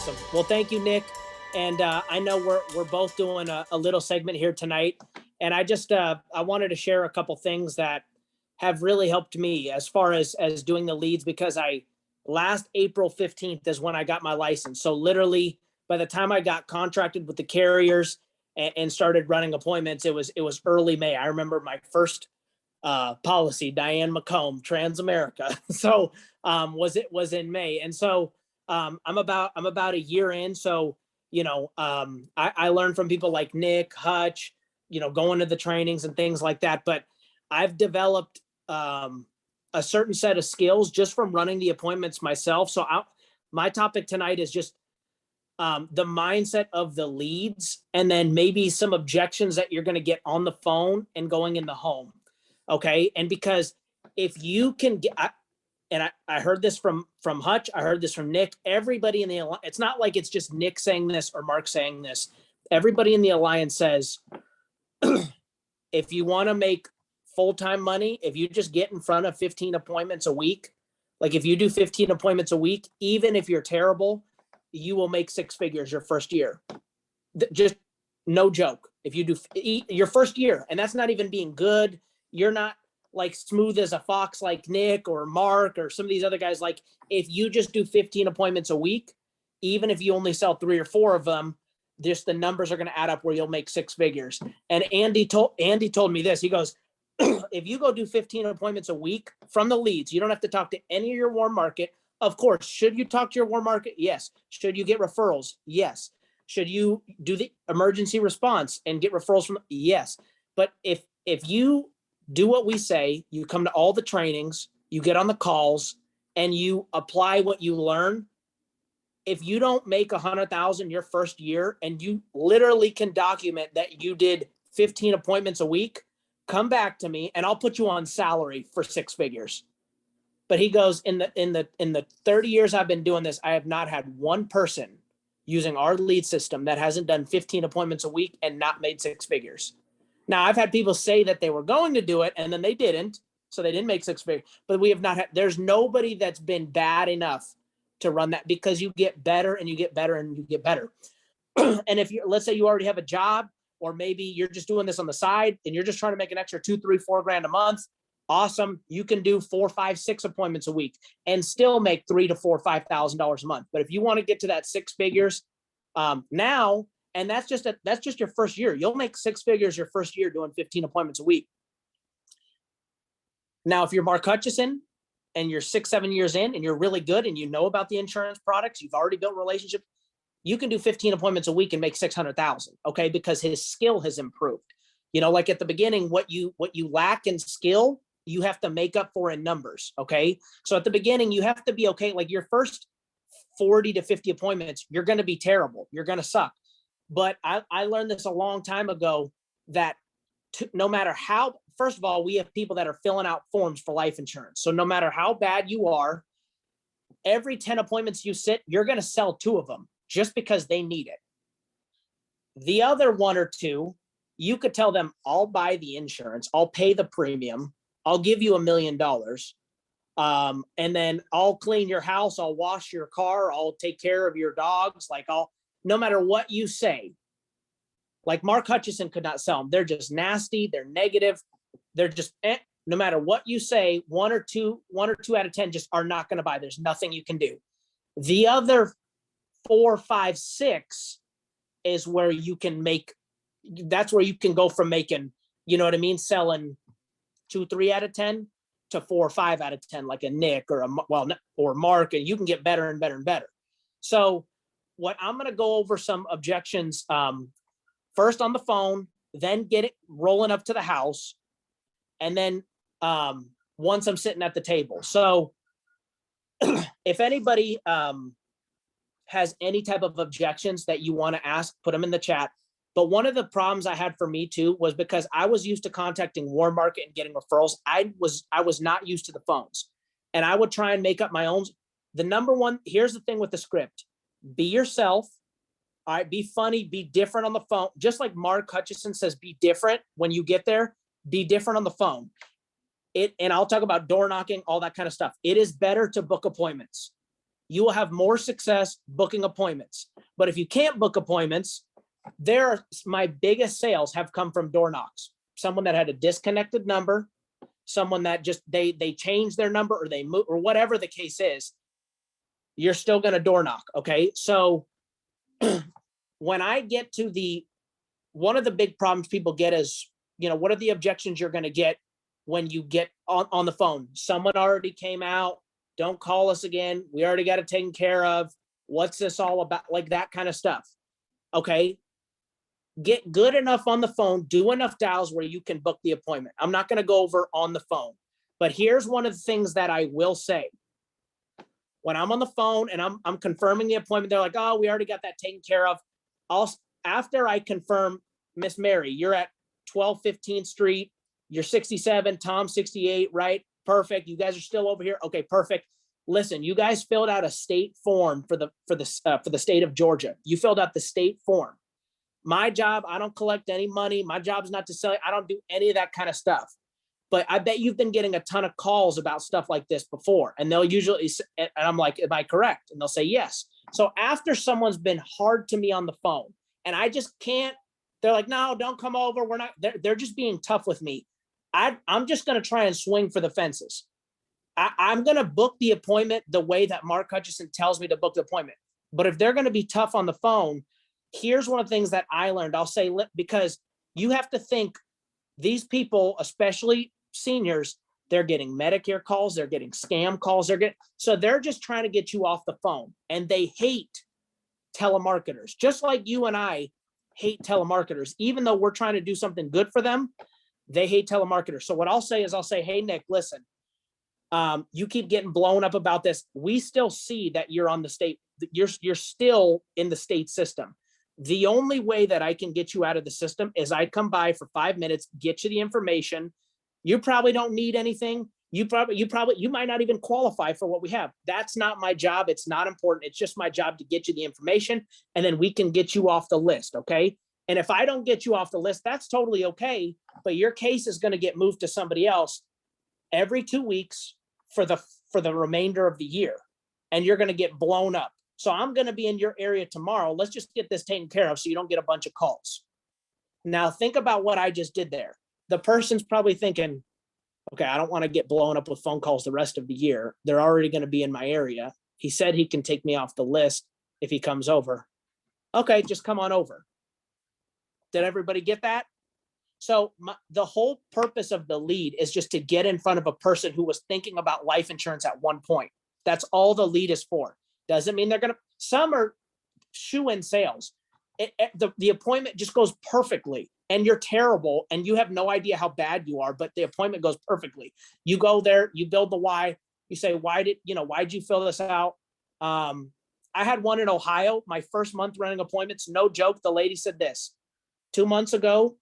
Awesome. Well, thank you, Nick. And I know we're both doing a little segment here tonight, and I wanted to share a couple things that have really helped me as far as doing the leads, because I last April 15th is when I got my license. So literally by the time I got contracted with the carriers and started running appointments, it was early May. I remember my first policy, Diane McComb, Transamerica. So was in May. And so I'm about a year in. So, I learned from people like Nick, Hutch, going to the trainings and things like that. But I've developed a certain set of skills just from running the appointments myself. So my topic tonight is just the mindset of the leads, and then maybe some objections that you're going to get on the phone and going in the home. Okay. And because if you can get, I heard this from Hutch, I heard this from Nick, everybody in the alliance, it's not like it's just Nick saying this or Mark saying this. Everybody in the alliance says, if you want to make full-time money, if you just get in front of 15 appointments a week, like if you do 15 appointments a week, even if you're terrible, you will make six figures your first year. Just no joke. If you do your first year, and that's not even being good, you're not like smooth as a fox like Nick or Mark or some of these other guys. Like if you just do 15 appointments a week, even if you only sell 3 or 4 of them, just the numbers are going to add up where you'll make six figures. And Andy told me this. He goes, if you go do 15 appointments a week from the leads, you don't have to talk to any of your warm market. Of course, should you talk to your warm market? Yes. Should you get referrals? Yes. Should you do the emergency response and get referrals from? Yes. But if you do what we say, you come to all the trainings, you get on the calls, and you apply what you learn. If you don't make 100,000 your first year, and you literally can document that you did 15 appointments a week, come back to me and I'll put you on salary for six figures. But he goes, in the 30 years I've been doing this, I have not had one person using our lead system that hasn't done 15 appointments a week and not made six figures. Now, I've had people say that they were going to do it and then they didn't. So they didn't make six figures, but we have not had, there's nobody that's been bad enough to run that, because you get better and you get better and you get better. And if you, let's say you already have a job, or maybe you're just doing this on the side and you're just trying to make an extra 2, 3, 4 grand a month. Awesome. You can do 4, 5, 6 appointments a week and still make $3,000 to $4,000, $5,000 a month. But if you want to get to that six figures now, and that's just your first year, you'll make six figures your first year doing 15 appointments a week. Now, if you're Mark Hutchison and you're 6, 7 years in and you're really good and you know about the insurance products, you've already built relationships, you can do 15 appointments a week and make 600,000. Okay. Because his skill has improved. Like at the beginning, what you lack in skill, you have to make up for in numbers. Okay. So at the beginning, you have to be okay. Like your first 40 to 50 appointments, you're going to be terrible. You're going to suck. But I learned this a long time ago that no matter how, first of all, we have people that are filling out forms for life insurance. So no matter how bad you are, every 10 appointments you sit, you're going to sell 2 of them just because they need it. The other 1 or 2, you could tell them, I'll buy the insurance, I'll pay the premium, I'll give you $1 million. And then I'll clean your house, I'll wash your car, I'll take care of your dogs. Like no matter what you say, like Mark Hutchison could not sell them. They're just nasty. They're negative. They're just, no matter what you say, 1 or 2 out of 10 just are not going to buy. There's nothing you can do. The other 4, 5, 6 is where you can make, that's where you can go from making, you know what I mean? Selling 2, 3 out of 10 to 4 or 5 out of 10, like a Nick or Mark, and you can get better and better and better. So what I'm going to go over some objections, first on the phone, then get it rolling up to the house. And then once I'm sitting at the table. So if anybody has any type of objections that you want to ask, put them in the chat. But one of the problems I had for me too was because I was used to contacting warm market and getting referrals. I was not used to the phones, and I would try and make up my own. The number one, here's the thing with the script: be yourself. All right, be funny, be different on the phone. Just like Mark Hutchison says, be different when you get there. Be different on the phone. And I'll talk about door knocking, all that kind of stuff. It is better to book appointments. you will have more success booking appointments. But if you can't book appointments, my biggest sales have come from door knocks. Someone that had a disconnected number, someone that just they changed their number or they move or whatever the case is, you're still going to door knock. Okay. So when I get to one of the big problems people get is, what are the objections you're going to get when you get on the phone? Someone already came out. Don't call us again. We already got it taken care of. What's this all about? Like that kind of stuff. Okay. Get good enough on the phone, do enough dials where you can book the appointment. I'm not going to go over on the phone, but here's one of the things that I will say. When I'm on the phone and I'm confirming the appointment, they're like, oh, we already got that taken care of. After I confirm, Miss Mary, you're at 1215th Street. You're 67, Tom 68, right? Perfect. You guys are still over here. Okay, perfect. Listen, you guys filled out a state form for the state of Georgia. You filled out the state form. My job, I don't collect any money. My job is not to sell it. I don't do any of that kind of stuff. But I bet you've been getting a ton of calls about stuff like this before. And they'll usually, and I'm like, am I correct? And they'll say yes. So after someone's been hard to me on the phone and I just can't, they're like, no, don't come over. We're not, they're just being tough with me. I'm just going to try and swing for the fences. I'm going to book the appointment the way that Mark Hutchison tells me to book the appointment. But if they're going to be tough on the phone, here's one of the things that I learned. I'll say, because you have to think these people, especially seniors, they're getting Medicare calls, they're getting scam calls, so they're just trying to get you off the phone, and they hate telemarketers, just like you and I hate telemarketers. Even though we're trying to do something good for them, they hate telemarketers. So what I'll say is, hey, Nick, listen, you keep getting blown up about this. We still see that you're on the state, you're still in the state system. The only way that I can get you out of the system is I come by for 5 minutes, get you the information. You probably don't need anything. You might not even qualify for what we have. That's not my job. It's not important. It's just my job to get you the information, and then we can get you off the list. Okay. And if I don't get you off the list, that's totally okay. But your case is going to get moved to somebody else every 2 weeks for the remainder of the year. And you're going to get blown up. So I'm going to be in your area tomorrow. Let's just get this taken care of so you don't get a bunch of calls. Now think about what I just did there. The person's probably thinking, okay, I don't want to get blown up with phone calls the rest of the year. They're already going to be in my area. He said he can take me off the list if he comes over. Okay, just come on over. Did everybody get that? So the whole purpose of the lead is just to get in front of a person who was thinking about life insurance at one point. That's all the lead is for. Doesn't mean they're going to, some are shoe-in sales. The appointment just goes perfectly and you're terrible and you have no idea how bad you are, but the appointment goes perfectly. You go there, you build the why, you say, why'd you fill this out? I had one in Ohio, my first month running appointments, no joke. The lady said this: 2 months ago,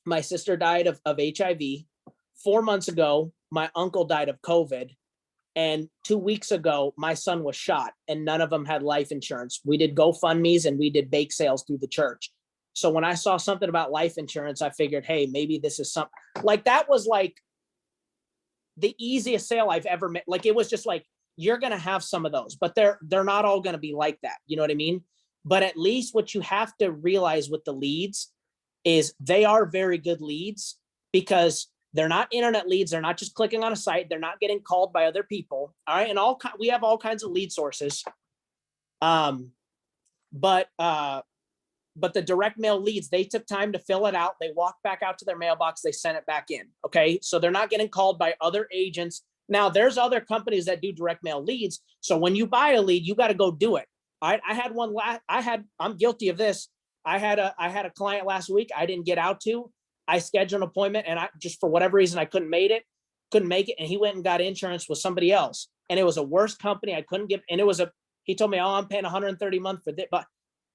my sister died of HIV. 4 months ago, my uncle died of COVID. And 2 weeks ago, my son was shot and none of them had life insurance. We did GoFundMes and we did bake sales through the church. So when I saw something about life insurance, I figured, hey, maybe this is something like that. Was like the easiest sale I've ever made. Like, it was just like, you're going to have some of those, but they're not all going to be like that. You know what I mean? But at least what you have to realize with the leads is they are very good leads because they're not internet leads. They're not just clicking on a site. They're not getting called by other people. All right. And we have all kinds of lead sources. But the direct mail leads, they took time to fill it out. They walked back out to their mailbox. They sent it back in. Okay. So they're not getting called by other agents. Now there's other companies that do direct mail leads. So when you buy a lead, you got to go do it. All right. I had one I'm guilty of this. I had a client last week I didn't get out to. I scheduled an appointment and I just, for whatever reason, I couldn't make it. And he went and got insurance with somebody else. And it was a worse company. I couldn't get, and he told me, oh, I'm paying $130 a month for this.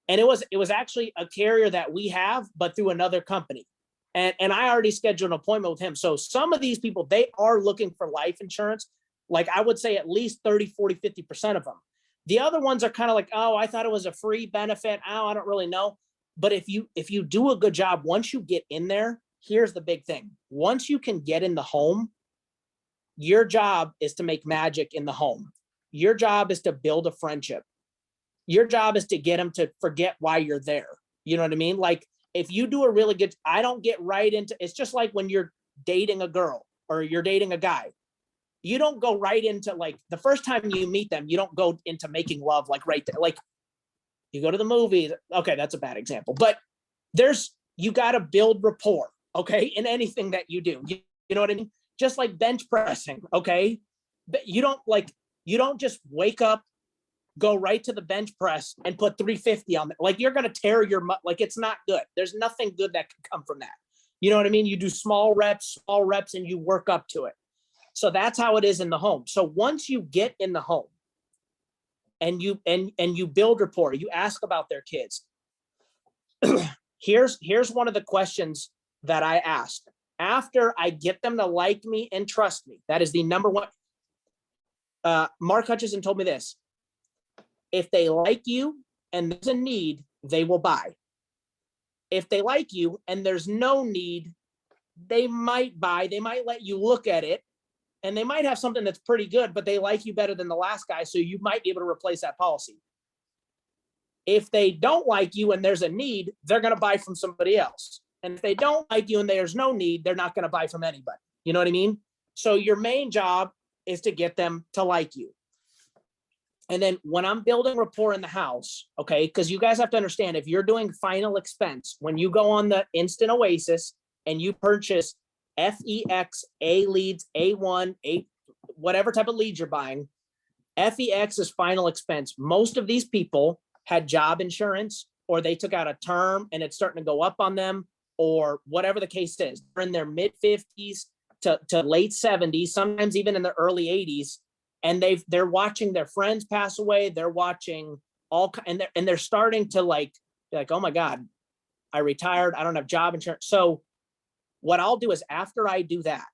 And it was actually a carrier that we have, but through another company. And I already scheduled an appointment with him. So some of these people, they are looking for life insurance. Like I would say at least 30, 40, 50% of them. The other ones are kind of like, oh, I thought it was a free benefit. Oh, I don't really know. But if you do a good job, once you get in there, here's the big thing. Once you can get in the home, your job is to make magic in the home. your job is to build a friendship. Your job is to get them to forget why you're there. You know what I mean? Like, if you do a really good, I don't get right into, it's just like when you're dating a girl or you're dating a guy. You don't go right into, like, the first time you meet them, you don't go into making love like right there. Like, you go to the movies. Okay, that's a bad example, but you got to build rapport, okay, in anything that you do. You know what I mean? Just like bench pressing, okay? But you don't just wake up, go right to the bench press and put 350 on it. Like, you're going to tear like, it's not good. There's nothing good that can come from that. You know what I mean? You do small reps, and you work up to it. So that's how it is in the home. So once you get in the home and you build rapport, you ask about their kids. Here's one of the questions that I ask after I get them to like me and trust me. That is the number one. Mark Hutchison told me this: if they like you and there's a need, they will buy. If they like you and there's no need, they might buy. They might let you look at it, and they might have something that's pretty good, but they like you better than the last guy, so you might be able to replace that policy. If they don't like you and there's a need, they're going to buy from somebody else. And if they don't like you and there's no need, they're not going to buy from anybody. You know what I mean? So your main job is to get them to like you. And then when I'm building rapport in the house, okay, because you guys have to understand, if you're doing final expense, when you go on the Instant Oasis and you purchase FEX, A leads, A1, whatever type of leads you're buying, FEX is final expense. Most of these people had job insurance, or they took out a term and it's starting to go up on them, or whatever the case is. They're in their mid 50s to late 70s, sometimes even in the early 80s. And they're watching their friends pass away. They're watching and they're starting to like, oh my God, I retired. I don't have job insurance. So what I'll do is, after I do that,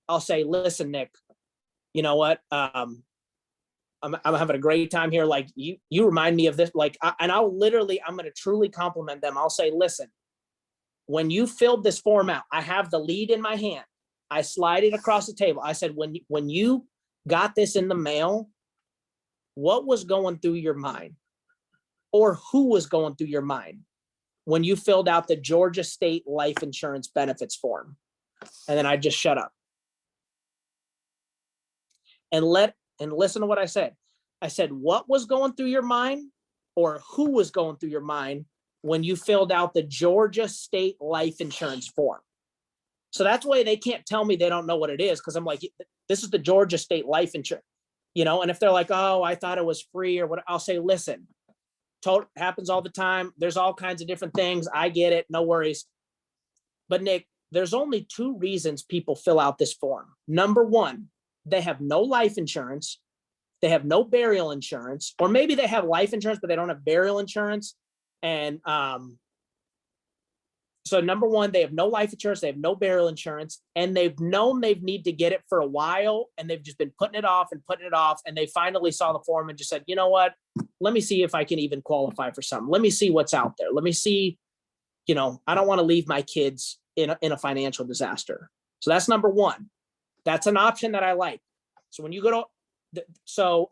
I'll say, listen, Nick, you know what? I'm having a great time here. Like, you remind me of this. Like, I'm going to truly compliment them. I'll say, listen, when you filled this form out, I have the lead in my hand. I slide it across the table. I said, when you got this in the mail, what was going through your mind, or who was going through your mind when you filled out the Georgia State Life Insurance Benefits form? And then I just shut up and listen to what I said. I said, what was going through your mind, or who was going through your mind when you filled out the Georgia State Life Insurance form? So that's why they can't tell me they don't know what it is, because I'm like, this is the Georgia State Life Insurance, and if they're like, oh, I thought it was free or what, I'll say, listen, happens all the time. There's all kinds of different things. I get it. No worries. But Nick, there's only two reasons people fill out this form. Number one, they have no life insurance. They have no burial insurance, or maybe they have life insurance, but they don't have burial insurance. And so number one, they have no life insurance, they have no burial insurance, and they've known they need to get it for a while, and they've just been putting it off, and they finally saw the form and just said, you know what, let me see if I can even qualify for something. Let me see what's out there. Let me see, I don't want to leave my kids in a financial disaster. So that's number one. That's an option that I like. So when you go to,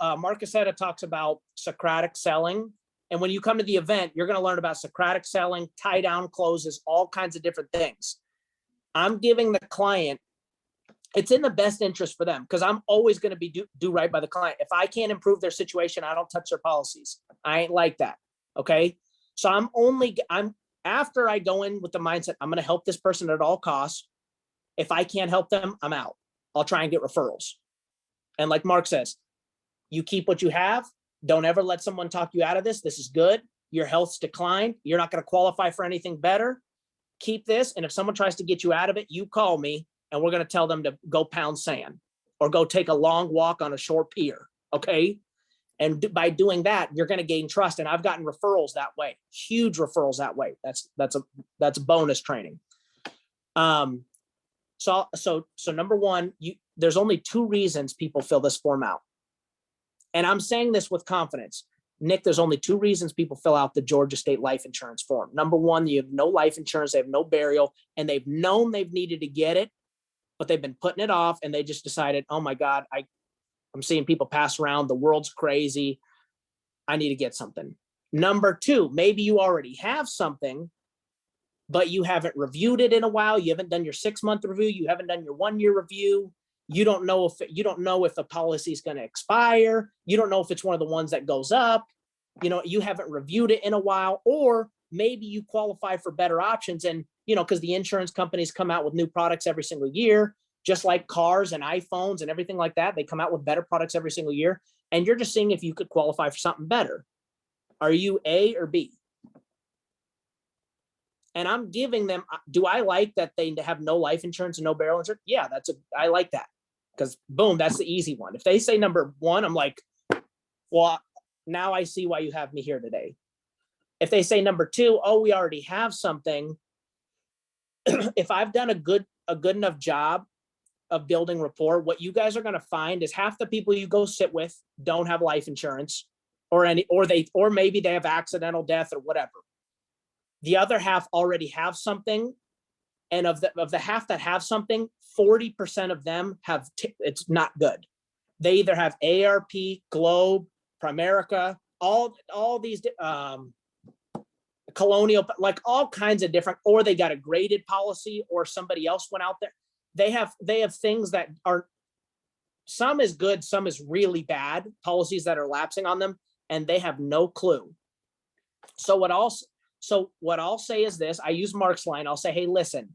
Marcusetta talks about Socratic selling. And when you come to the event, you're going to learn about Socratic selling, tie down closes, all kinds of different things. I'm giving the client, it's in the best interest for them, because I'm always going to be do right by the client. If I can't improve their situation, I don't touch their policies. I ain't like that. Okay. So I'm after I go in with the mindset, I'm going to help this person at all costs. If I can't help them, I'm out. I'll try and get referrals. And like Mark says, you keep what you have. Don't ever let someone talk you out of this. This is good. Your health's declined. You're not going to qualify for anything better. Keep this. And if someone tries to get you out of it, you call me and we're going to tell them to go pound sand or go take a long walk on a short pier. Okay. And by doing that, you're going to gain trust. And I've gotten referrals that way, huge referrals that way. That's bonus training. So number one, there's only two reasons people fill this form out. And I'm saying this with confidence. Nick, there's only two reasons people fill out the Georgia State Life Insurance form. Number one, you have no life insurance, they have no burial, and they've known they've needed to get it, but they've been putting it off, and they just decided, oh my God, I'm seeing people pass around. The world's crazy. I need to get something. Number two, maybe you already have something, but you haven't reviewed it in a while. You haven't done your 6-month review. You haven't done your 1-year review. You don't know if the policy is going to expire. You don't know if it's one of the ones that goes up. You haven't reviewed it in a while, or maybe you qualify for better options. And, because the insurance companies come out with new products every single year, just like cars and iPhones and everything like that. They come out with better products every single year. And you're just seeing if you could qualify for something better. Are you A or B? And I'm giving them, do I like that they have no life insurance and no burial insurance? Yeah, I like that. Because boom, that's the easy one. If they say number one, I'm like, well, now I see why you have me here today. If they say number two, oh, we already have something. If I've done a good enough job of building rapport, what you guys are going to find is half the people you go sit with don't have life insurance, or maybe they have accidental death or whatever. The other half already have something. And of the half that have something, 40% of them have, it's not good. They either have AARP, Globe, Primerica, all these, Colonial, like all kinds of different, or they got a graded policy, or somebody else went out there. They have things that are, some is good, some is really bad, policies that are lapsing on them, and they have no clue. So what I'll say is this, I use Mark's line. I'll say, hey, listen,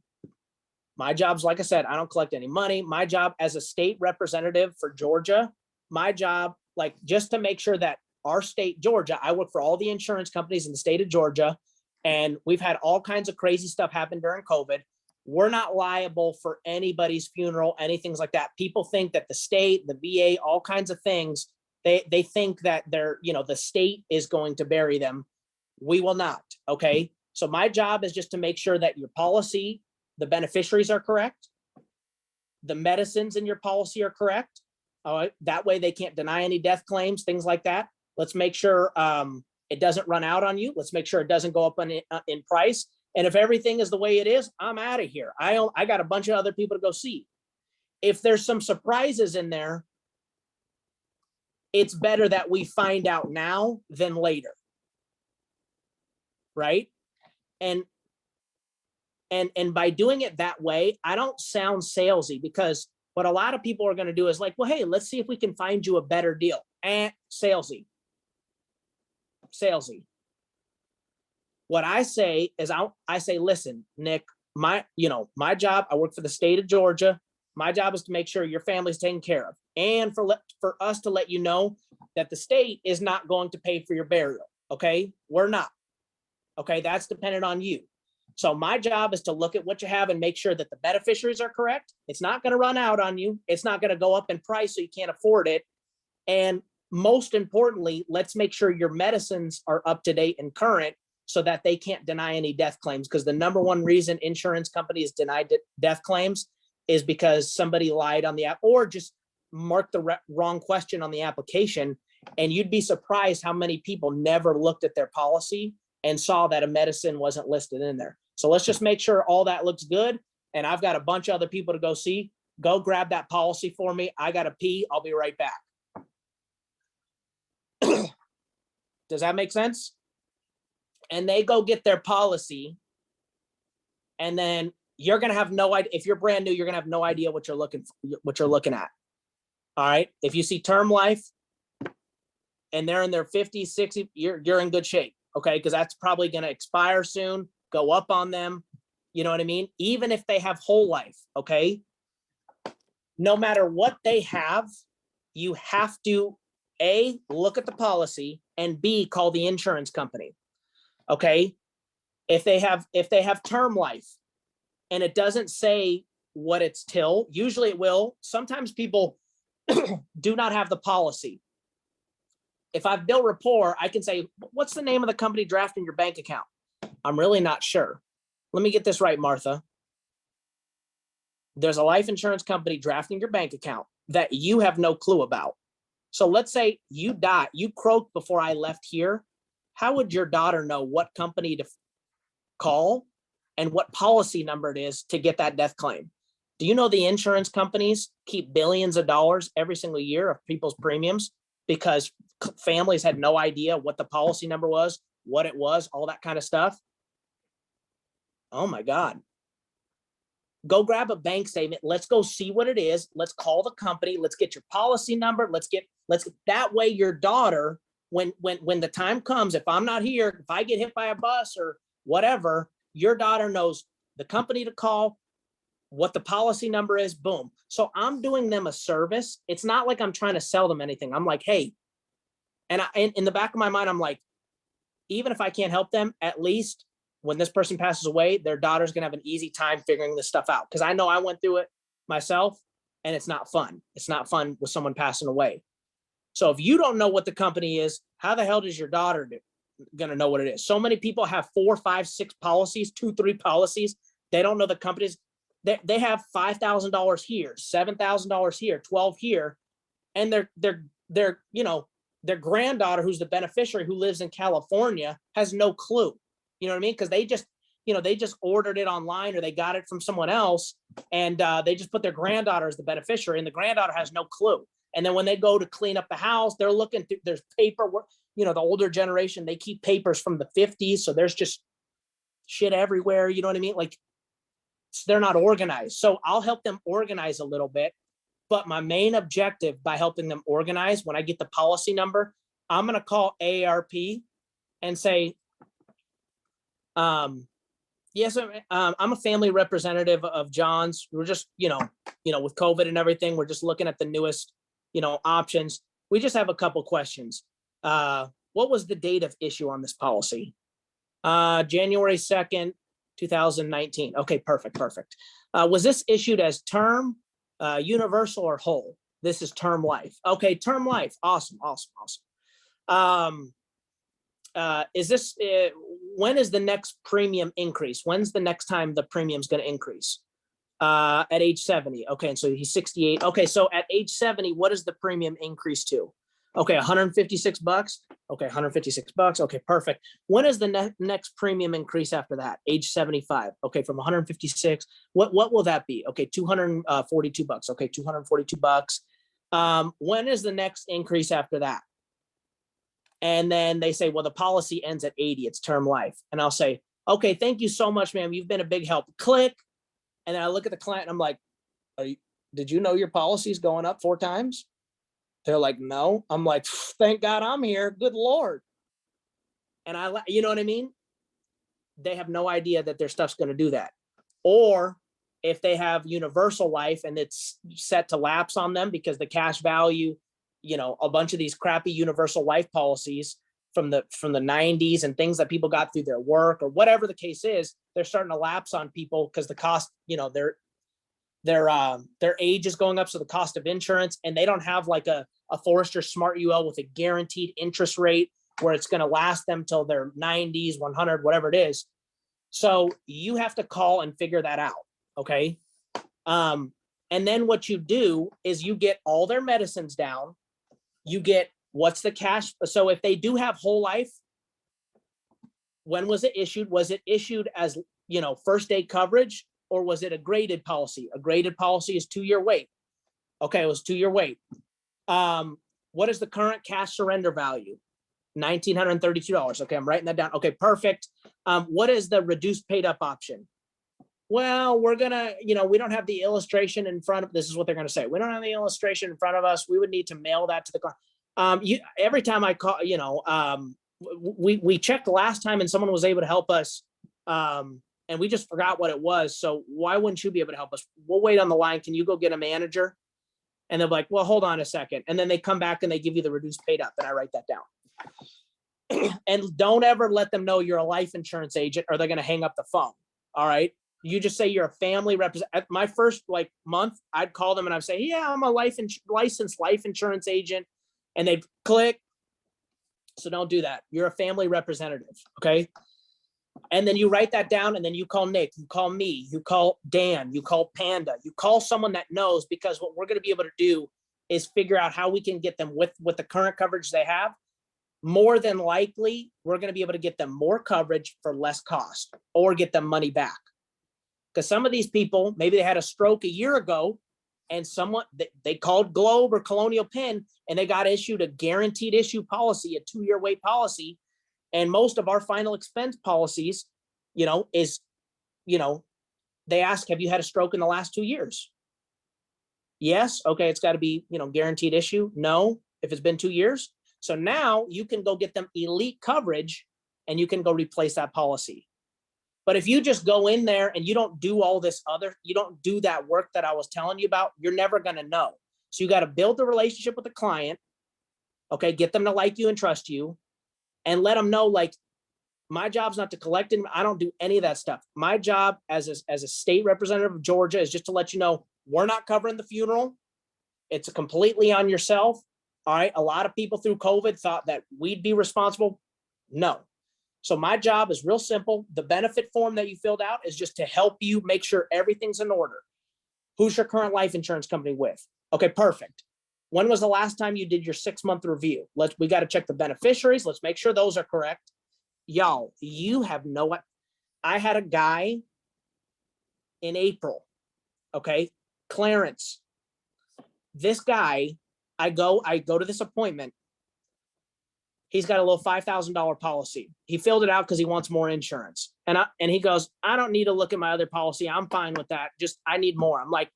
my job's, like I said, I don't collect any money. My job as a state representative for Georgia, my job, like, just to make sure that our state, Georgia, I work for all the insurance companies in the state of Georgia, and we've had all kinds of crazy stuff happen during COVID. We're not liable for anybody's funeral, anything like that. People think that the state, the VA, all kinds of things, they think that the state is going to bury them. We will not. Okay. So my job is just to make sure that your policy, the beneficiaries are correct. The medicines in your policy are correct. All right. That way they can't deny any death claims, things like that. Let's make sure it doesn't run out on you. Let's make sure it doesn't go up in price. And if everything is the way it is, I'm out of here. I got a bunch of other people to go see. If there's some surprises in there, it's better that we find out now than later. Right? And by doing it that way, I don't sound salesy, because what a lot of people are going to do is like, well, hey, let's see if we can find you a better deal. Salesy. What I say is, I say, listen, Nick, my job, I work for the state of Georgia. My job is to make sure your family's taken care of, and for us to let you know that the state is not going to pay for your burial. Okay, we're not. Okay, that's dependent on you. So my job is to look at what you have and make sure that the beneficiaries are correct. It's not going to run out on you. It's not going to go up in price so you can't afford it. And most importantly, let's make sure your medicines are up to date and current so that they can't deny any death claims. Because the number one reason insurance companies deny death claims is because somebody lied on the app, or just marked the wrong question on the application. And you'd be surprised how many people never looked at their policy and saw that a medicine wasn't listed in there. So let's just make sure all that looks good. And I've got a bunch of other people to go see. Go grab that policy for me. I got to pee. I'll be right back. Does that make sense? And they go get their policy. And then you're going to have no idea. If you're brand new, you're going to have no idea what you're looking at. All right. If you see term life and they're in their 50s, 60s, you're in good shape. Okay. Because that's probably going to expire soon, go up on them. You know what I mean? Even if they have whole life. Okay. No matter what they have, you have to A, look at the policy, and B, call the insurance company. Okay. If they have term life and it doesn't say what it's till, usually it will. Sometimes people do not have the policy. If I've built rapport, I can say, what's the name of the company drafting your bank account? I'm really not sure. Let me get this right, Martha. There's a life insurance company drafting your bank account that you have no clue about. So let's say you die, you croaked before I left here. How would your daughter know what company to call and what policy number it is to get that death claim? Do you know the insurance companies keep billions of dollars every single year of people's premiums because families had no idea what the policy number was, what it was, all that kind of stuff? Oh my God. Go grab a bank statement. Let's go see what it is. Let's call the company. Let's get your policy number. Let's that way your daughter, when the time comes, if I'm not here, if I get hit by a bus or whatever, your daughter knows the company to call, what the policy number is, boom. So I'm doing them a service. It's not like I'm trying to sell them anything. I'm like, hey, and in the back of my mind, I'm like, even if I can't help them, at least when this person passes away, their daughter's going to have an easy time figuring this stuff out. Because I know I went through it myself, and it's not fun. It's not fun with someone passing away. So if you don't know what the company is, how the hell does your daughter going to know what it is? So many people have 4, 5, 6 policies, 2, 3 policies. They don't know the companies. They have $5,000 here, $7,000 here, 12 here, and their granddaughter, who's the beneficiary, who lives in California, has no clue. You know what I mean? Because they just ordered it online, or they got it from someone else, and they just put their granddaughter as the beneficiary, and the granddaughter has no clue. And then when they go to clean up the house, they're looking through, there's paperwork. The older generation, they keep papers from the 50s, so there's just shit everywhere. You know what I mean? Like, they're not organized. So I'll help them organize a little bit. But my main objective by helping them organize, when I get the policy number, I'm going to call AARP and say, yes, I'm a family representative of John's. We're just, with COVID and everything, we're just looking at the newest, options. We just have a couple questions. What was the date of issue on this policy? January 2nd, 2019. Okay, perfect. Was this issued as term, universal, or whole? This is term life. Okay, term life. Awesome. Is this, when is the next premium increase? When's the next time the premium's going to increase? At age 70. Okay, and so he's 68. Okay, so at age 70, what is the premium increase to? Okay, $156. Okay, $156. Okay, perfect. When is the next premium increase after that? Age 75. Okay, from 156. What will that be? Okay, $242. Okay, $242. When is the next increase after that? And then they say, well, the policy ends at 80. It's term life. And I'll say, okay, thank you so much, ma'am. You've been a big help. Click. And then I look at the client and I'm like, did you know your policy's going up 4 times? They're like, no. I'm like, thank God I'm here. Good Lord. And you know what I mean? They have no idea that their stuff's going to do that. Or if they have universal life and it's set to lapse on them because the cash value, a bunch of these crappy universal life policies from the 90s and things that people got through their work or whatever the case is, they're starting to lapse on people because the cost, their age is going up. So the cost of insurance, and they don't have like a Forester Smart UL with a guaranteed interest rate where it's going to last them till their 90s, 100, whatever it is. So you have to call and figure that out. Okay. And then what you do is you get all their medicines down. You get what's the cash. So if they do have whole life, when was it issued? Was it issued as, first day coverage, or was it a graded policy? A graded policy is 2-year wait. Okay, it was 2-year wait. What is the current cash surrender value? $1,932. Okay, I'm writing that down. Okay, perfect. What is the reduced paid up option? Well, we're gonna, we don't have the illustration in front of, this is what they're gonna say. We don't have the illustration in front of us. We would need to mail that to the client. Every time I call, we checked last time and someone was able to help us. And we just forgot what it was. So why wouldn't you be able to help us? We'll wait on the line. Can you go get a manager? And they're like, well, hold on a second. And then they come back and they give you the reduced paid up. And I write that down. And don't ever let them know you're a life insurance agent or they're going to hang up the phone. All right. You just say you're a family representative. My first month, I'd call them and I'd say, yeah, I'm a licensed life insurance agent. And they'd click. So don't do that. You're a family representative. Okay. And then you write that down, and then you call Nick, you call me, you call Dan, you call Panda, you call someone that knows, because what we're going to be able to do is figure out how we can get them with the current coverage they have. More than likely, we're going to be able to get them more coverage for less cost or get them money back. Because some of these people, maybe they had a stroke a year ago and someone, they called Globe or Colonial Penn and they got issued a guaranteed issue policy, a 2-year wait policy. And most of our final expense policies, is, they ask, have you had a stroke in the last 2 years? Yes. Okay. It's got to be, guaranteed issue. No, if it's been 2 years. So now you can go get them elite coverage and you can go replace that policy. But if you just go in there and you don't do all this you don't do that work that I was telling you about, you're never going to know. So you got to build the relationship with the client. Okay. Get them to like you and trust you and let them know, like, my job's not to collect it. I don't do any of that stuff. My job as a state representative of Georgia is just to let you know, we're not covering the funeral. It's completely on yourself. All right. A lot of people through COVID thought that we'd be responsible. No. So my job is real simple. The benefit form that you filled out is just to help you make sure everything's in order. Who's your current life insurance company with? Okay, perfect. When was the last time you did your 6-month review? We got to check the beneficiaries. Let's make sure those are correct. Y'all, you have I had a guy in April. Okay. Clarence. This guy, I go to this appointment. He's got a little $5,000 policy. He filled it out because he wants more insurance. And he goes, I don't need to look at my other policy. I'm fine with that. Just, I need more. I'm like,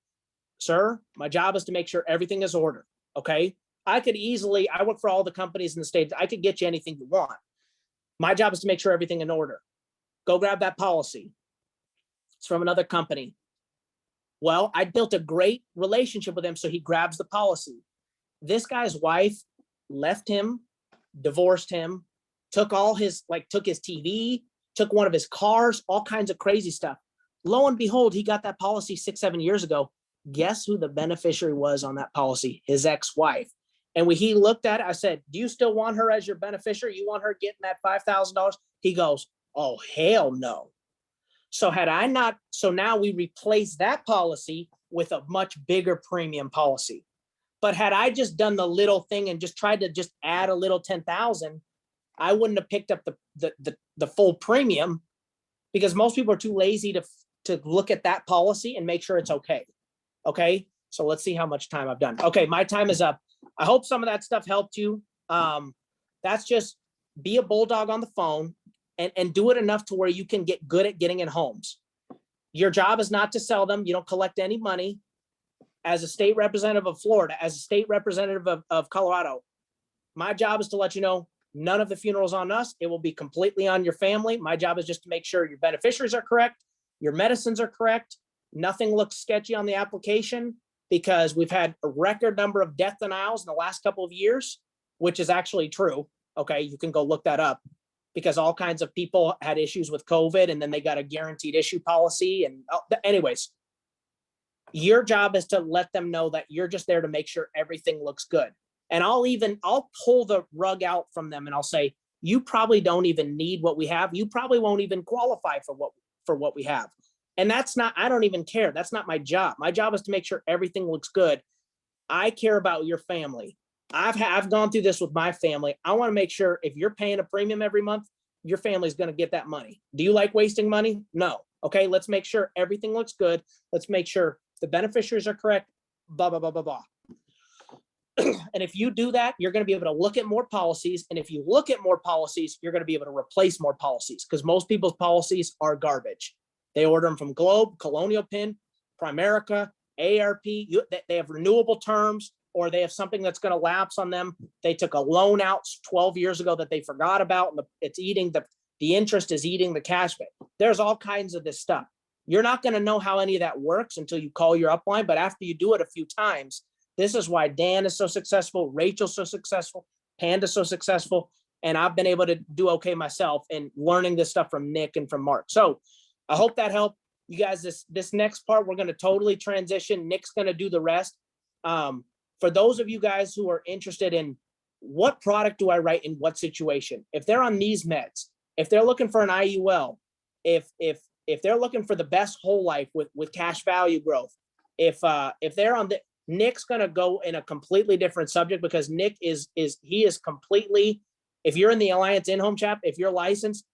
sir, my job is to make sure everything is ordered. Okay. I work for all the companies in the state. I could get you anything you want. My job is to make sure everything in order. Go grab that policy. It's from another company. Well, I built a great relationship with him. So he grabs the policy. This guy's wife left him, divorced him, took his TV, took one of his cars, all kinds of crazy stuff. Lo and behold, he got that policy 6-7 years ago. Guess who the beneficiary was on that policy? His ex-wife. And when he looked at it, I said, do you still want her as your beneficiary? You want her getting that $5,000? He goes, oh, hell no. So now we replace that policy with a much bigger premium policy. But had I just done the little thing and just tried to just add a little 10,000, I wouldn't have picked up the full premium because most people are too lazy to look at that policy and make sure it's okay. Okay. So let's see how much time I've done. Okay. My time is up. I hope some of that stuff helped you. That's just be a bulldog on the phone and do it enough to where you can get good at getting in homes. Your job is not to sell them. You don't collect any money. As a state representative of Florida, as a state representative of Colorado, my job is to let you know none of the funerals on us. It will be completely on your family. My job is just to make sure your beneficiaries are correct. Your medicines are correct. Nothing looks sketchy on the application because we've had a record number of death denials in the last couple of years, which is actually true. Okay. You can go look that up because all kinds of people had issues with COVID and then they got a guaranteed issue policy. And anyways, your job is to let them know that you're just there to make sure everything looks good. And I'll pull the rug out from them and I'll say, you probably don't even need what we have. You probably won't even qualify for what we have. And I don't even care. That's not my job. My job is to make sure everything looks good. I care about your family. I've gone through this with my family. I want to make sure if you're paying a premium every month, your family's going to get that money. Do you like wasting money? No. Okay. Let's make sure everything looks good. Let's make sure the beneficiaries are correct, blah, blah, blah, blah, blah. And if you do that, you're going to be able to look at more policies. And if you look at more policies, you're going to be able to replace more policies because most people's policies are garbage. They order them from Globe, Colonial Penn, Primerica, ARP. They have renewable terms or they have something that's going to lapse on them. They took a loan out 12 years ago that they forgot about. And it's eating the interest is eating the cash back. There's all kinds of this stuff. You're not going to know how any of that works until you call your upline. But after you do it a few times, this is why Dan is so successful. Rachel's so successful. Panda's so successful. And I've been able to do okay myself and learning this stuff from Nick and from Mark. So I hope that helped you guys. This next part, we're going to totally transition. Nick's going to do the rest. For those of you guys who are interested in what product do I write in what situation, if they're on these meds, if they're looking for an IUL, if they're looking for the best whole life with cash value growth, if they're on Nick's going to go in a completely different subject because Nick is completely, if you're in the Alliance in-home chapter, if you're licensed,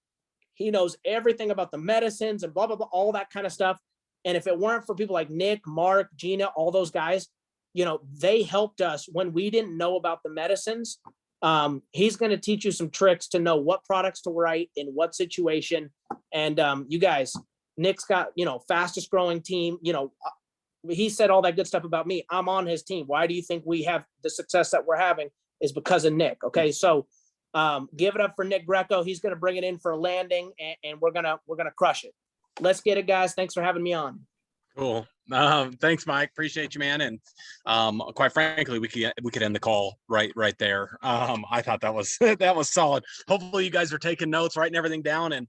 he knows everything about the medicines and blah, blah, blah, all that kind of stuff. And if it weren't for people like Nick, Mark, Gina, all those guys, they helped us when we didn't know about the medicines. He's going to teach you some tricks to know what products to write in what situation. And you guys, Nick's got, fastest growing team. He said all that good stuff about me. I'm on his team. Why do you think we have the success that we're having? Is because of Nick. Okay. So give it up for Nick Greco. He's going to bring it in for a landing, and we're going to crush it. Let's get it, guys. Thanks for having me on. Cool. Thanks, Mike. Appreciate you, man. And quite frankly, we could end the call right there. I thought that was that was solid. Hopefully, you guys are taking notes, writing everything down. And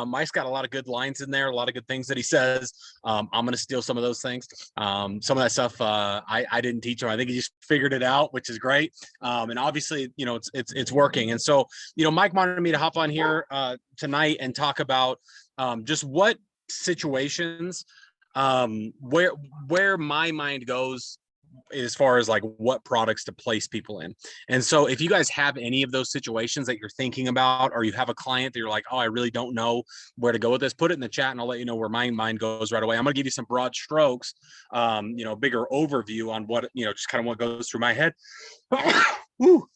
Mike's got a lot of good lines in there, a lot of good things that he says. I'm going to steal some of those things. Some of that stuff I didn't teach him. I think he just figured it out, which is great. And obviously, it's working. And so, Mike wanted me to hop on here tonight and talk about just what situations where my mind goes as far as like what products to place people in. And so if you guys have any of those situations that you're thinking about, or you have a client that you're like, oh, I really don't know where to go with this, put it in the chat and I'll let you know where my mind goes right away. I'm going to give you some broad strokes, bigger overview on what, just kind of what goes through my head. Woo.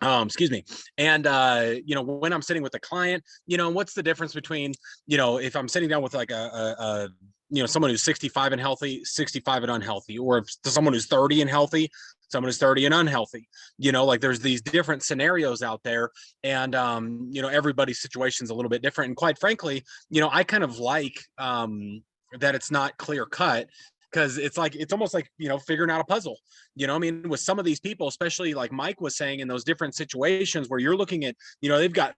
Excuse me. And, when I'm sitting with a client, what's the difference between, if I'm sitting down with like someone who's 65 and healthy, 65 and unhealthy, or if someone who's 30 and healthy, someone who's 30 and unhealthy, like there's these different scenarios out there, and, everybody's situation is a little bit different. And quite frankly, I kind of like, that it's not clear cut, because it's almost like, figuring out a puzzle, with some of these people, especially like Mike was saying, in those different situations where you're looking at, they've got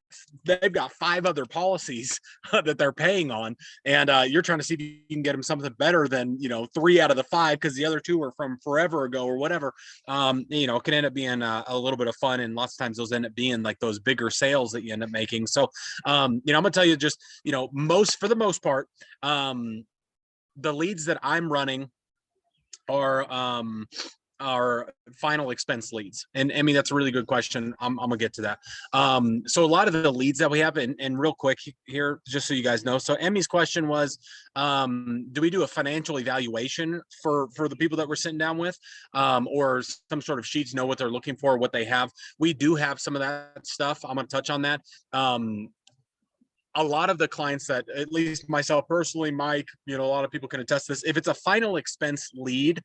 5 other policies that they're paying on, and you're trying to see if you can get them something better than, 3 out of the 5, because the other 2 are from forever ago or whatever. It can end up being a little bit of fun. And lots of times those end up being like those bigger sales that you end up making. So, I'm gonna tell you just, for the most part, the leads that I'm running are final expense leads. And I mean, that's a really good question. I'm gonna get to that. So a lot of the leads that we have, and real quick here, just so you guys know. So Emmy's question was, do we do a financial evaluation for the people that we're sitting down with, or some sort of sheets, know what they're looking for, what they have? We do have some of that stuff. I'm gonna touch on that. A lot of the clients that, at least myself personally, Mike, a lot of people can attest to this. If it's a final expense lead,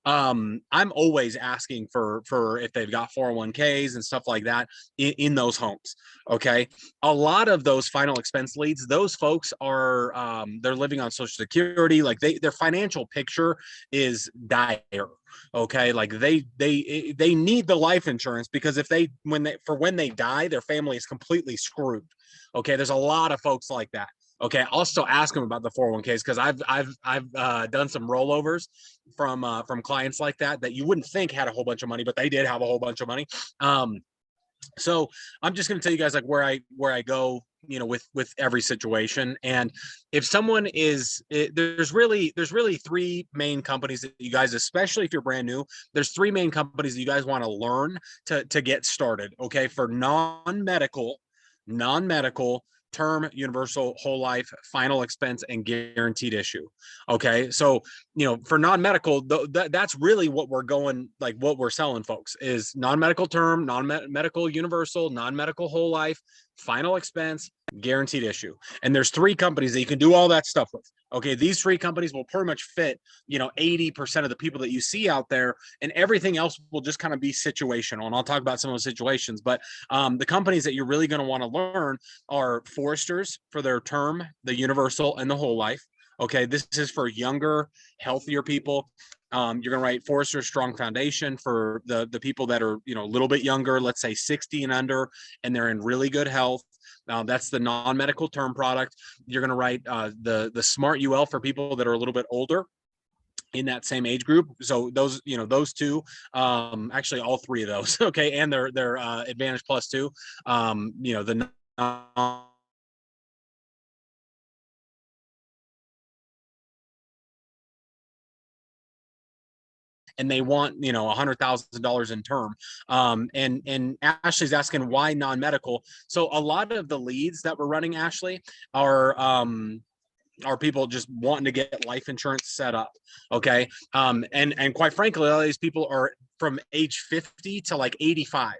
I'm always asking for if they've got 401ks and stuff like that in those homes. Okay. A lot of those final expense leads, those folks are, they're living on Social Security. Like their financial picture is dire. Okay. Like they need the life insurance, because when they die, their family is completely screwed. Okay. There's a lot of folks like that. Okay. I'll still ask them about the 401ks, because I've done some rollovers from clients like that you wouldn't think had a whole bunch of money, but they did have a whole bunch of money. So I'm just going to tell you guys like where I go, with every situation. And if someone there's really 3 main companies that you guys, especially if you're brand new, there's 3 main companies that you guys want to learn to get started. Okay. For non-medical, term, universal, whole life, final expense, and guaranteed issue. Okay. So, for non-medical, that's really what we're going, like what we're selling folks is non-medical term, non-medical universal, non-medical whole life, final expense, guaranteed issue. And there's 3 companies that you can do all that stuff with. Okay. These 3 companies will pretty much fit, 80% of the people that you see out there, and everything else will just kind of be situational. And I'll talk about some of those situations, but the companies that you're really going to want to learn are Foresters for their term, the universal, and the whole life. Okay. This is for younger, healthier people. You're going to write Forrester Strong Foundation for the people that are, a little bit younger, let's say 60 and under, and they're in really good health. That's the non-medical term product. You're going to write the Smart UL for people that are a little bit older in that same age group. So those, those 2, actually all 3 of those. Okay. And their Advantage Plus 2, the and they want, $100,000 in term. And Ashley's asking why non-medical. So a lot of the leads that we're running, Ashley, are are people just wanting to get life insurance set up. Okay. And quite frankly, all these people are from age 50 to like 85.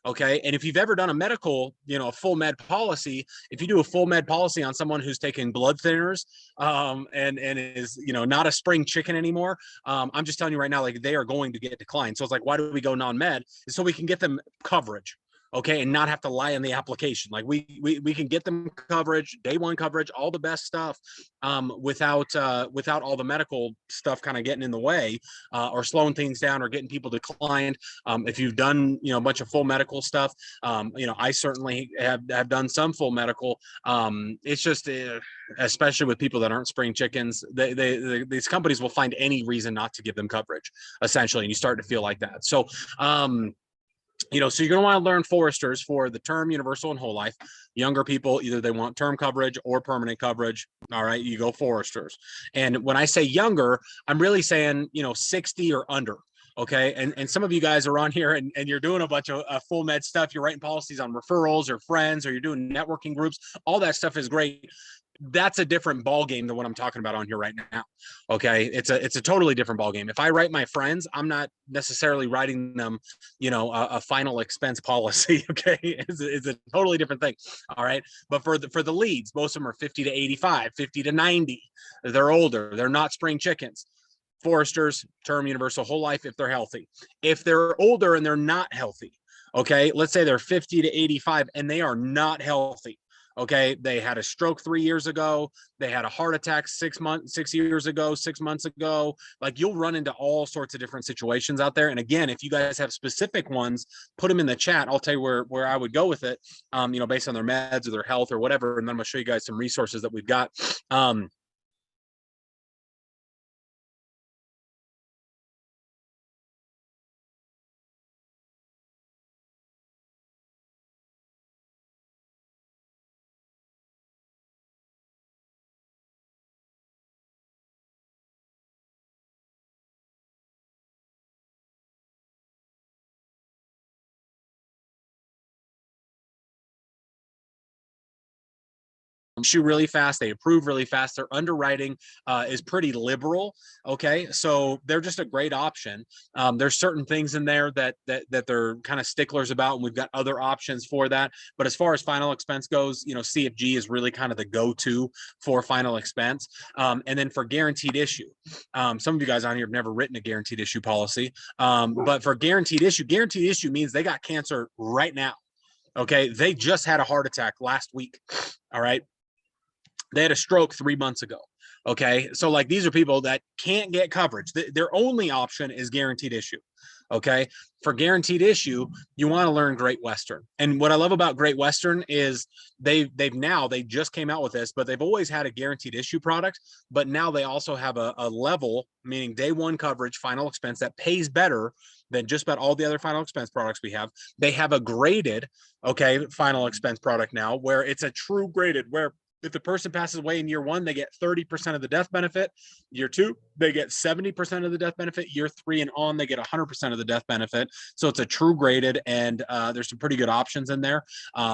Okay. And if you've ever done a medical, a full med policy, if you do a full med policy on someone who's taking blood thinners, and is, not a spring chicken anymore, I'm just telling you right now, like, they are going to get declined. So it's like, why do we go non-med? So we can get them coverage. Okay, and not have to lie in the application. Like we can get them coverage, day one coverage, all the best stuff, without all the medical stuff kind of getting in the way, or slowing things down or getting people declined. If you've done a bunch of full medical stuff, I certainly have done some full medical. It's just especially with people that aren't spring chickens, these companies will find any reason not to give them coverage, essentially, and you start to feel like that. So so you're going to want to learn foresters for the term, universal, and whole life. Younger people, either they want term coverage or permanent coverage. All right, you go foresters. And when I say younger, I'm really saying 60 or under. Okay, and some of you guys are on here and you're doing a bunch of full med stuff. You're writing policies on referrals or friends, or you're doing networking groups. All that stuff is great. That's a different ball game than what I'm talking about on here right now. Okay, it's a totally different ball game. If I write my friends, I'm not necessarily writing them, a final expense policy. Okay, it's a totally different thing. All right, but for the leads, most of them are 50 to 85, 50 to 90. They're older. They're not spring chickens. Foresters, term, universal, whole life, if they're healthy. If they're older and they're not healthy, okay, let's say they're 50 to 85 and they are not healthy. Okay, they had a stroke 3 years ago. They had a heart attack 6 years ago, 6 months ago. Like, you'll run into all sorts of different situations out there. And again, if you guys have specific ones, put them in the chat. I'll tell you where I would go with it, based on their meds or their health or whatever. And then I'm gonna show you guys some resources that we've got. Issue really fast. They approve really fast. Their underwriting is pretty liberal. Okay, so they're just a great option. There's certain things in there that they're kind of sticklers about, and we've got other options for that. But as far as final expense goes, CFG is really kind of the go-to for final expense. And then for guaranteed issue, some of you guys on here have never written a guaranteed issue policy, but for guaranteed issue means they got cancer right now. Okay, they just had a heart attack last week. All right. They had a stroke 3 months ago. Okay, so like, these are people that can't get coverage. Their only option is guaranteed issue. Okay, for guaranteed issue, you want to learn Great Western. And what I love about Great Western is they just came out with this, but they've always had a guaranteed issue product. But now they also have a level, meaning day one coverage, final expense, that pays better than just about all the other final expense products we have. They have a graded, final expense product now, where it's a true graded, where if the person passes away in year one, they get 30% of the death benefit. Year two, they get 70% of the death benefit. Year three and on, they get 100% of the death benefit. So it's a true graded, and there's some pretty good options in there.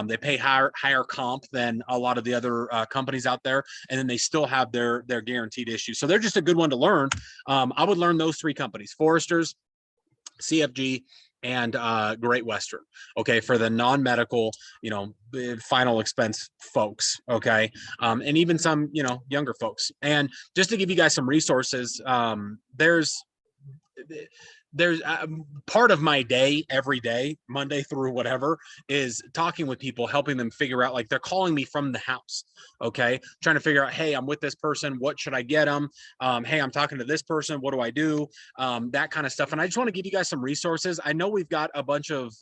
They pay higher comp than a lot of the other companies out there, and then they still have their guaranteed issue. So they're just a good one to learn. I would learn those three companies: Foresters, CFG, and Great Western. Okay, for the non-medical, final expense folks. Okay, and even some younger folks. And just to give you guys some resources, there's part of my day every day, Monday through whatever, is talking with people, helping them figure out, like, they're calling me from the house. Okay, trying to figure out, hey, I'm with this person, what should I get them? Hey, I'm talking to this person, what do I do? That kind of stuff. And I just want to give you guys some resources. I know we've got a bunch of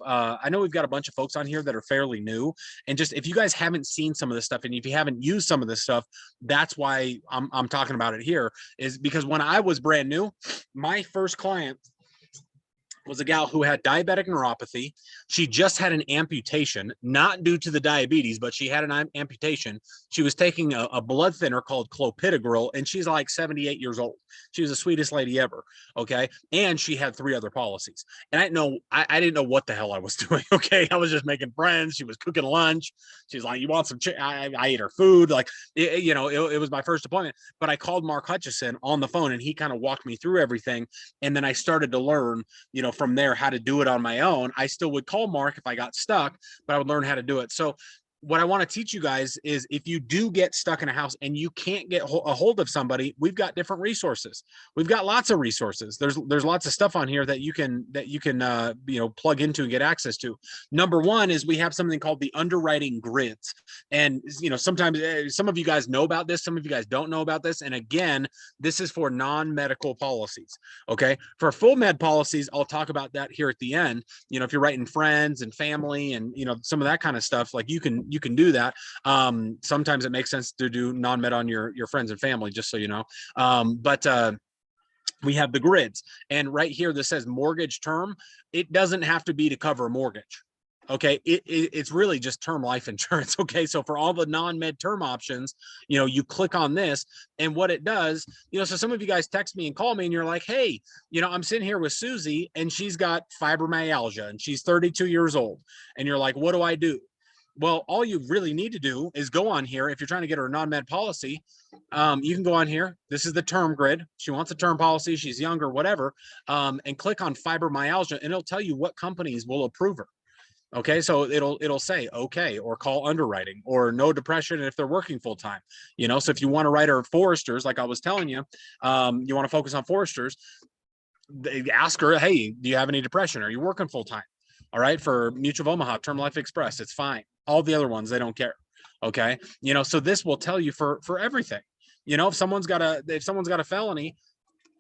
folks on here that are fairly new, and just, if you guys haven't seen some of this stuff, and if you haven't used some of this stuff, that's why I'm talking about it here, is because when I was brand new, my first client was a gal who had diabetic neuropathy. She just had an amputation, not due to the diabetes, but she had an amputation. She was taking a blood thinner called clopidogrel, and she's like 78 years old. She was the sweetest lady ever. Okay. And she had 3 other policies. And I didn't know what the hell I was doing. Okay. I was just making friends. She was cooking lunch. She's like, you want some I ate her food. Like, it was my first appointment, but I called Mark Hutchison on the phone and he kind of walked me through everything. And then I started to learn, from there, how to do it on my own. I still would call Mark if I got stuck, but I would learn how to do it. So what I want to teach you guys is, if you do get stuck in a house and you can't get a hold of somebody, we've got different resources. We've got lots of resources. There's lots of stuff on here that you can plug into and get access to. Number one is we have something called the Underwriting Grids. And, sometimes some of you guys know about this, some of you guys don't know about this. And again, this is for non-medical policies. Okay. For full med policies, I'll talk about that here at the end. If you're writing friends and family and, some of that kind of stuff, like you can do that. Sometimes it makes sense to do non-med on your friends and family, just so you know. But we have the grids, and right here, this says mortgage term. It doesn't have to be to cover a mortgage. Okay. It's really just term life insurance. Okay. So for all the non-med term options, you click on this, and what it does, so some of you guys text me and call me and you're like, hey, I'm sitting here with Susie and she's got fibromyalgia and she's 32 years old. And you're like, what do I do? Well, all you really need to do is go on here. If you're trying to get her a non-med policy, you can go on here. This is the term grid. She wants a term policy. She's younger, whatever. And click on fibromyalgia, and it'll tell you what companies will approve her. Okay, so it'll say okay, or call underwriting, or no depression if they're working full time. So if you want to write her foresters, like I was telling you, you want to focus on foresters. They ask her, hey, do you have any depression? Are you working full time? All right, for Mutual of Omaha, Term Life Express, it's fine. All the other ones, they don't care. Okay, so this will tell you for everything. If someone's got a felony,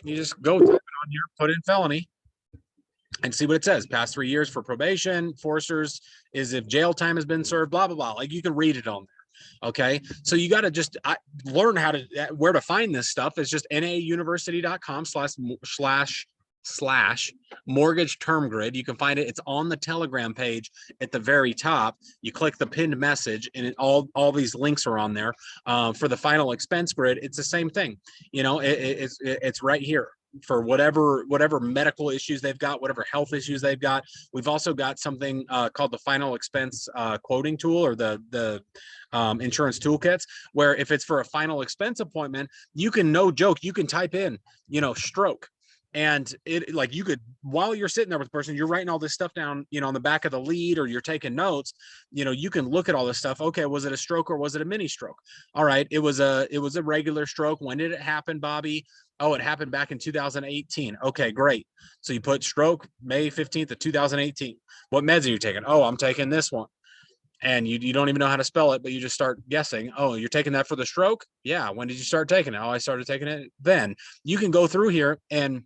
you just go type it on here, put in felony, and see what it says. Past 3 years for probation. Foresters is if jail time has been served, blah, blah, blah. Like, you can read it on there. Okay. So you got to just learn where to find this stuff. It's just nauniversity.com/mortgage term grid. You can find it. It's on the Telegram page at the very top. You click the pinned message, and all these links are on there. For the final expense grid, it's the same thing. It's right here for whatever medical issues they've got, whatever health issues they've got. We've also got something called the final expense quoting tool, or the insurance toolkits, where if it's for a final expense appointment, you can, no joke, you can type in, stroke. And it, like, you could, while you're sitting there with the person, you're writing all this stuff down, on the back of the lead, or you're taking notes, you can look at all this stuff. Okay. Was it a stroke or was it a mini stroke? All right. It was a regular stroke. When did it happen, Bobby? Oh, it happened back in 2018. Okay, great. So you put stroke May 15th of 2018. What meds are you taking? Oh, I'm taking this one. And you don't even know how to spell it, but you just start guessing. Oh, you're taking that for the stroke? Yeah. When did you start taking it? Oh, I started taking it then. You can go through here and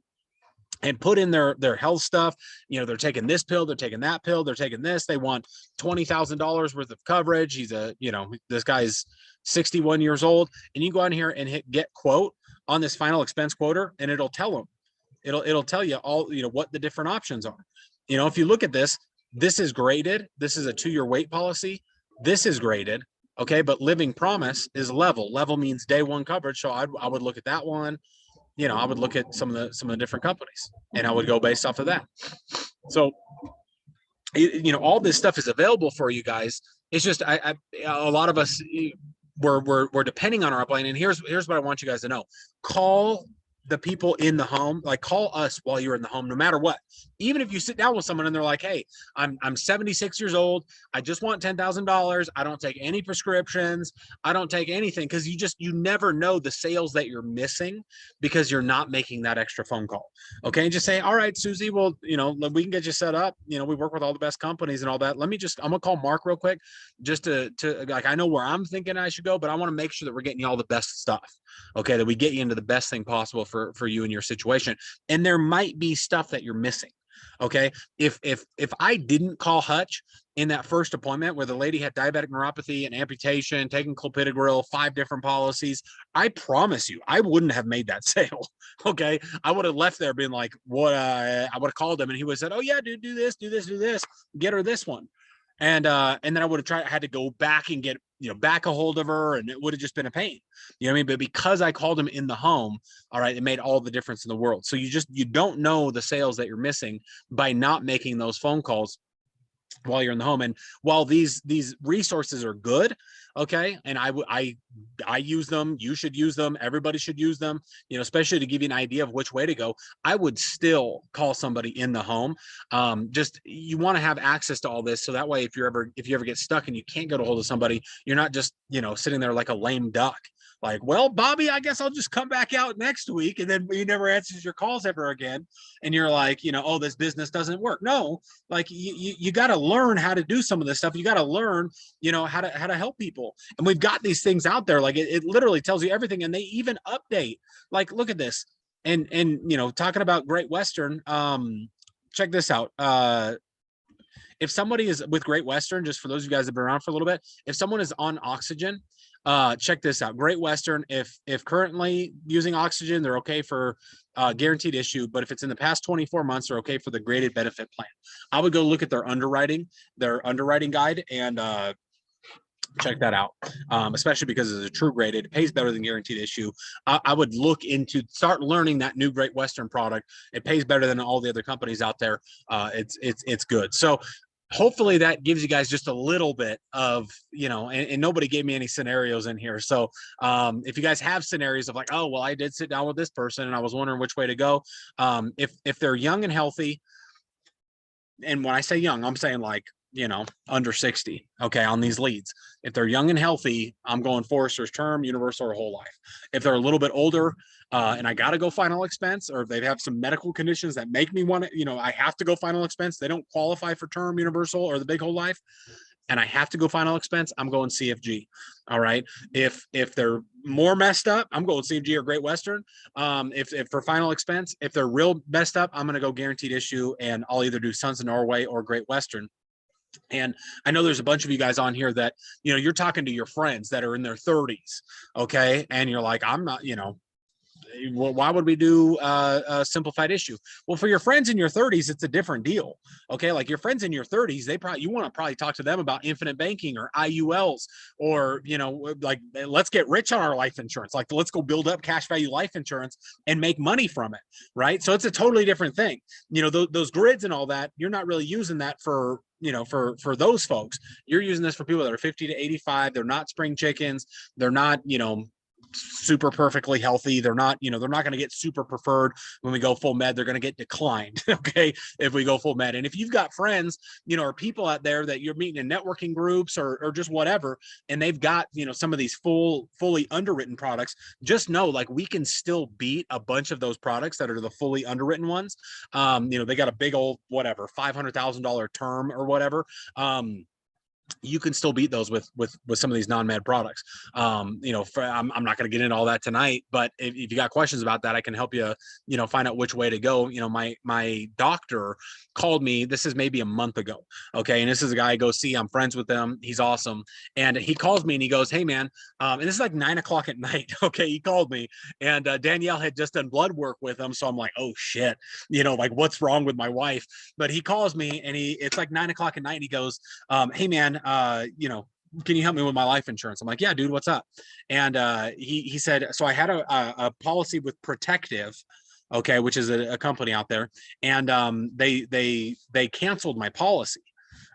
put in their health stuff. They're taking this pill, they're taking that pill, they're taking this. They want $20,000 worth of coverage. He's this guy's 61 years old, and you go on here and hit get quote on this final expense quoter, and it'll tell them, it'll tell you all, what the different options are. If you look at this is graded. This is a 2-year wait policy. This is graded. Okay. But Living Promise is level. Level means day one coverage. So I would look at that one. I would look at some of the different companies, and I would go based off of that. So, all this stuff is available for you guys. It's just, a lot of us, we're depending on our upline. And here's what I want you guys to know. Call the people in the home, like call us while you're in the home, no matter what. Even if you sit down with someone and they're like, hey, I'm 76 years old. I just want $10,000. I don't take any prescriptions. I don't take anything. Cause you never know the sales that you're missing because you're not making that extra phone call. Okay. And just say, all right, Susie, well, we can get you set up. We work with all the best companies and all that. I'm gonna call Mark real quick, just to like, I know where I'm thinking I should go, but I want to make sure that we're getting you all the best stuff. Okay. That we get you into the best thing possible for you and your situation. And there might be stuff that you're missing. Okay. If I didn't call Hutch in that first appointment where the lady had diabetic neuropathy and amputation, taking clopidogrel, 5 different policies, I promise you, I wouldn't have made that sale. Okay. I would have left there being like, what? I would have called him and he would have said, oh yeah, dude, do this, do this, do this, get her this one. And then I would have had to go back and get, back a hold of her, and it would have just been a pain. You know what I mean? But because I called him in the home, all right, it made all the difference in the world. So you don't know the sales that you're missing by not making those phone calls while you're in the home. And while these resources are good, okay, and I use them, you should use them, everybody should use them, especially to give you an idea of which way to go, I would still call somebody in the home. Just, you want to have access to all this, so that way if you ever get stuck and you can't get a hold of somebody, you're not just sitting there like a lame duck. Like, well, Bobby, I guess I'll just come back out next week, and then he never answers your calls ever again. And you're like, oh, this business doesn't work. No, like you got to learn how to do some of this stuff. You got to learn, how to help people. And we've got these things out there. Like it literally tells you everything. And they even update. Like, look at this. And talking about Great Western, check this out. If somebody is with Great Western, just for those of you guys that have been around for a little bit, if someone is on oxygen, check this out. Great Western, if currently using oxygen, they're okay for guaranteed issue, but if it's in the past 24 months, they're okay for the graded benefit plan. I would go look at their underwriting guide, and check that out, especially because it's a true graded. It pays better than guaranteed issue. I would start learning that new Great Western product. It pays better than all the other companies out there. It's good. So hopefully that gives you guys just a little bit of, and nobody gave me any scenarios in here. So if you guys have scenarios of like, oh, well, I did sit down with this person and I was wondering which way to go. If they're young and healthy, and when I say young, I'm saying like, under 60, okay, on these leads. If they're young and healthy, I'm going Forrester's term, universal, or whole life. If they're a little bit older, and I got to go final expense, or if they have some medical conditions that make me want to, I have to go final expense, they don't qualify for term, universal, or the big whole life, and I have to go final expense, I'm going CFG. All right. If they're more messed up, I'm going CFG or Great Western. If for final expense, if they're real messed up, I'm going to go guaranteed issue, and I'll either do Sons of Norway or Great Western. And I know there's a bunch of you guys on here that, you're talking to your friends that are in their 30s. Okay. And you're like, I'm not, why would we do a simplified issue? Well, for your friends in your 30s, it's a different deal. Okay. Like your friends in your 30s, you want to probably talk to them about infinite banking or IULs, or, like, let's get rich on our life insurance. Like, let's go build up cash value life insurance and make money from it. Right. So it's a totally different thing. Those grids and all that, you're not really using that for those folks. You're using this for people that are 50 to 85. They're not spring chickens. They're not, super perfectly healthy. They're not going to get super preferred when we go full med. They're going to get declined. Okay. If we go full med. And if you've got friends, or people out there that you're meeting in networking groups or just whatever, and they've got, some of these fully underwritten products, just know, like, we can still beat a bunch of those products that are the fully underwritten ones. They got a big old, whatever, $500,000 term or whatever. You can still beat those with some of these non-med products. I'm not going to get into all that tonight, but if you got questions about that, I can help you, find out which way to go. My doctor called me, this is maybe a month ago. Okay. And this is a guy I go see, I'm friends with him. He's awesome. And he calls me and he goes, hey man, and this is like 9:00 at night. Okay. He called me, and Danielle had just done blood work with him. So I'm like, oh shit, like, what's wrong with my wife? But he calls me and it's like 9:00 at night. And he goes, hey man, can you help me with my life insurance? I'm like, yeah, dude, what's up? And he said, so I had a policy with Protective, okay, which is a company out there, and they canceled my policy.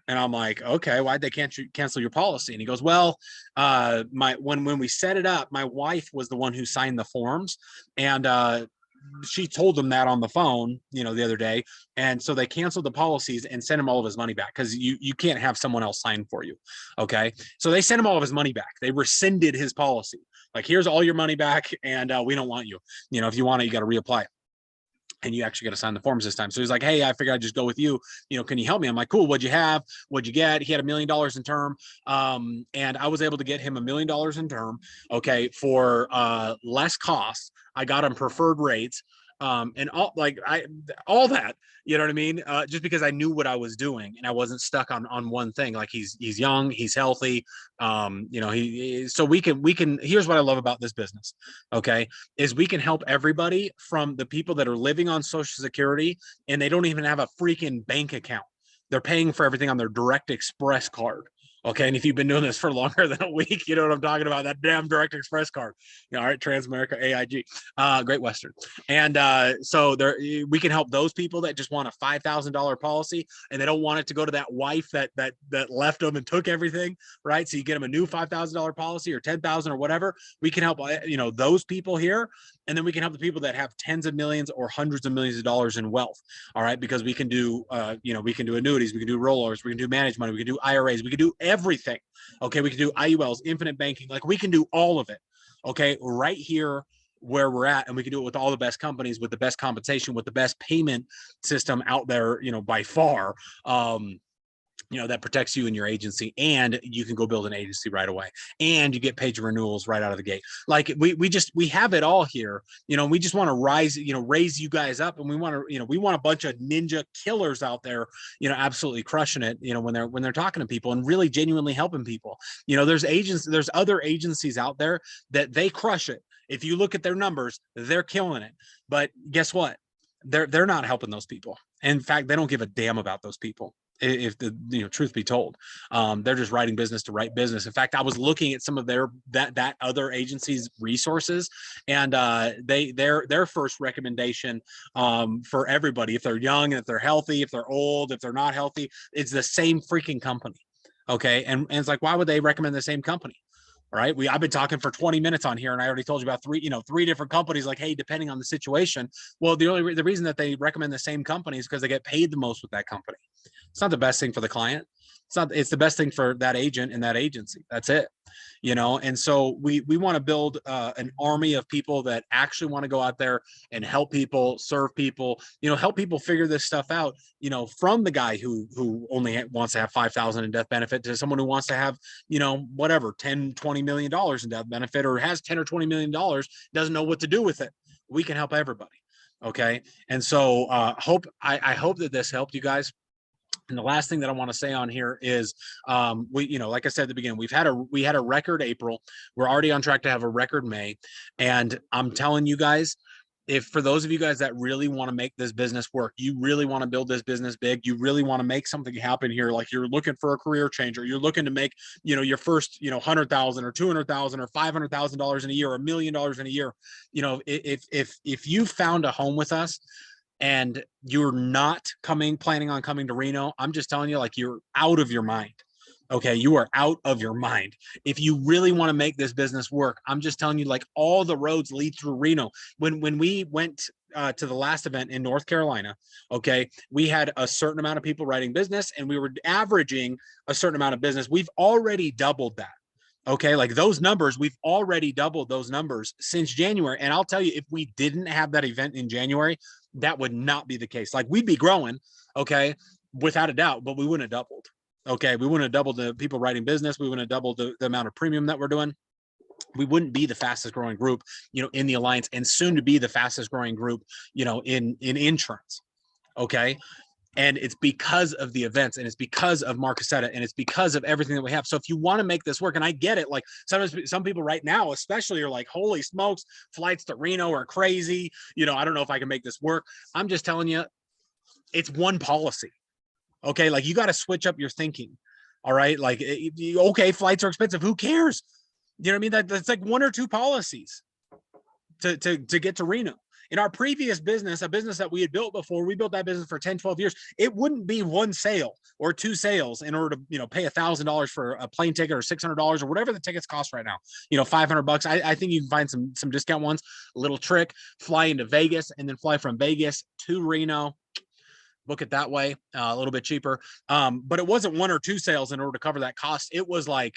And I'm like, okay, why'd they cancel your policy? And he goes, well, when we set it up, my wife was the one who signed the forms, and she told them that on the phone, the other day. And so they canceled the policies and sent him all of his money back, because you can't have someone else sign for you. Okay. So they sent him all of his money back. They rescinded his policy. Like, here's all your money back, and we don't want you. If you want it, you got to reapply it. And you actually got to sign the forms this time. So he's like, hey, I figured I'd just go with you. Can you help me? I'm like, cool. What'd you have? What'd you get? He had $1 million in term. And I was able to get him $1 million in term. Okay. For less costs. I got him preferred rates. and all that, you know what I mean? Just because I knew what I was doing and I wasn't stuck on one thing. Like he's young, he's healthy. So we can, here's what I love about this business. Okay. Is we can help everybody from the people that are living on Social Security and they don't even have a freaking bank account. They're paying for everything on their Direct Express card. Okay. And if you've been doing this for longer than a week, you know what I'm talking about. That damn Direct Express card. All right. Transamerica, AIG, Great Western. And so we can help those people that just want a $5,000 policy and they don't want it to go to that wife that left them and took everything. Right. So you get them a new $5,000 policy or 10,000 or whatever. We can help, those people here. And then we can help the people that have tens of millions or hundreds of millions of dollars in wealth. All right. Because we can do, we can do annuities, we can do rollovers, we can do managed money, we can do IRAs, we can do everything. Okay. We can do IULs, infinite banking. Like we can do all of it. Okay. Right here where we're at. And we can do it with all the best companies, with the best compensation, with the best payment system out there, by far. That protects you and your agency, and you can go build an agency right away, and you get paid your renewals right out of the gate. Like we have it all here. We just want to raise you guys up, and we want a bunch of ninja killers out there, absolutely crushing it, when they're talking to people and really genuinely helping people. There's other agencies out there that they crush it. If you look at their numbers, they're killing it. But guess what? They're not helping those people. In fact, they don't give a damn about those people. If the truth be told, they're just writing business to write business. In fact, I was looking at some of that other agencies' resources, and their first recommendation for everybody, if they're young and if they're healthy, if they're old, if they're not healthy, it's the same freaking company. Okay, and it's like, why would they recommend the same company? All right. I've been talking for 20 minutes on here and I already told you about three different companies, like, hey, depending on the situation. Well, the reason that they recommend the same company is because they get paid the most with that company. It's not the best thing for the client. It's the best thing for that agent and that agency. That's it. And so we want to build an army of people that actually want to go out there and help people, serve people, help people figure this stuff out, from the guy who only wants to have 5,000 in death benefit to someone who wants to have, whatever, 10, $20 million in death benefit, or has 10 or $20 million, doesn't know what to do with it. We can help everybody. Okay. And so I hope that this helped you guys. And the last thing that I want to say on here is, like I said at the beginning, we had a record April. We're already on track to have a record May. And I'm telling you guys, if for those of you guys that really want to make this business work, you really want to build this business big, you really want to make something happen here, like you're looking for a career change, or you're looking to make, your first, 100,000 or 200,000 or $500,000 in a year, or $1 million in a year, if you found a home with us, and you're not planning on coming to Reno, I'm just telling you, like, you're out of your mind. Okay. You are out of your mind. If you really want to make this business work, I'm just telling you, like, all the roads lead through Reno. When we went to the last event in North Carolina, okay, we had a certain amount of people writing business and we were averaging a certain amount of business. We've already doubled that. Okay, like those numbers, we've already doubled those numbers since January. And I'll tell you, if we didn't have that event in January, that would not be the case. Like, we'd be growing, okay, without a doubt, but we wouldn't have doubled. Okay, we wouldn't have doubled the people writing business. We wouldn't have doubled the amount of premium that we're doing. We wouldn't be the fastest growing group, in the alliance, and soon to be the fastest growing group, in insurance. Okay. And it's because of the events, and it's because of Mark Cassetta, and it's because of everything that we have. So if you want to make this work, and I get it, like sometimes some people right now, especially, are like, holy smokes, flights to Reno are crazy. I don't know if I can make this work. I'm just telling you, it's one policy. Okay. Like, you got to switch up your thinking. All right. Like, okay, flights are expensive. Who cares? You know what I mean? That's like one or two policies to get to Reno. In our previous business, a business that we had built before, we built that business for 10, 12 years. It wouldn't be one sale or two sales in order to, pay $1,000 for a plane ticket, or $600, or whatever the tickets cost right now, $500. I think you can find some discount ones. A little trick: fly into Vegas and then fly from Vegas to Reno. Book it that way, a little bit cheaper. But it wasn't one or two sales in order to cover that cost. It was like,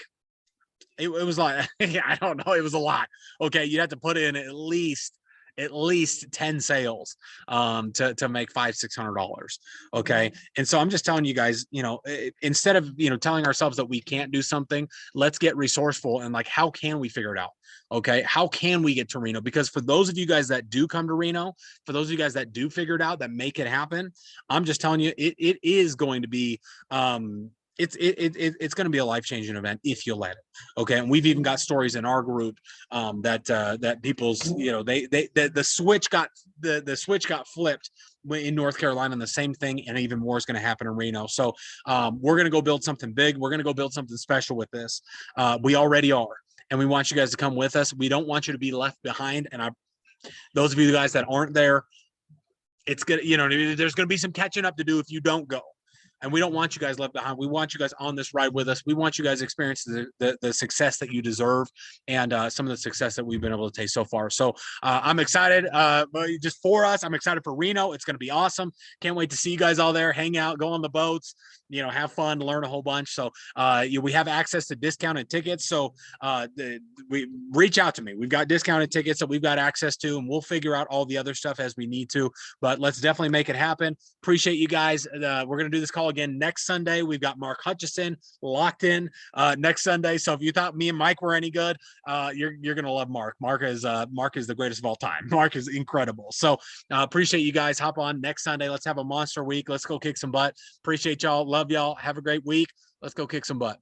I don't know. It was a lot. Okay. You'd have to put in at least, at least 10 sales to make $500-600. Okay. And so I'm just telling you guys, instead of, telling ourselves that we can't do something, let's get resourceful and like, how can we figure it out? Okay. How can we get to Reno? Because for those of you guys that do come to Reno, for those of you guys that do figure it out, that make it happen, I'm just telling you, it is going to be, it's going to be a life-changing event if you let it. Okay. And we've even got stories in our group that people's, the switch got flipped in North Carolina, and the same thing and even more is going to happen in Reno. So we're going to go build something big. We're going to go build something special with this. We already are. And we want you guys to come with us. We don't want you to be left behind. And those of you guys that aren't there, it's gonna, there's gonna be some catching up to do if you don't go. And we don't want you guys left behind. We want you guys on this ride with us. We want you guys to experience the success that you deserve and some of the success that we've been able to taste so far. So I'm excited just for us. I'm excited for Reno. It's going to be awesome. Can't wait to see you guys all there, hang out, go on the boats, have fun, learn a whole bunch. So we have access to discounted tickets. So we reach out to me. We've got discounted tickets that we've got access to, and we'll figure out all the other stuff as we need to. But let's definitely make it happen. Appreciate you guys. We're going to do this call again next Sunday. We've got Mark Hutchison locked in next Sunday. So if you thought me and Mike were any good, you're going to love Mark. Mark is the greatest of all time. Mark is incredible. So appreciate you guys. Hop on next Sunday. Let's have a monster week. Let's go kick some butt. Appreciate y'all. Love y'all. Have a great week. Let's go kick some butt.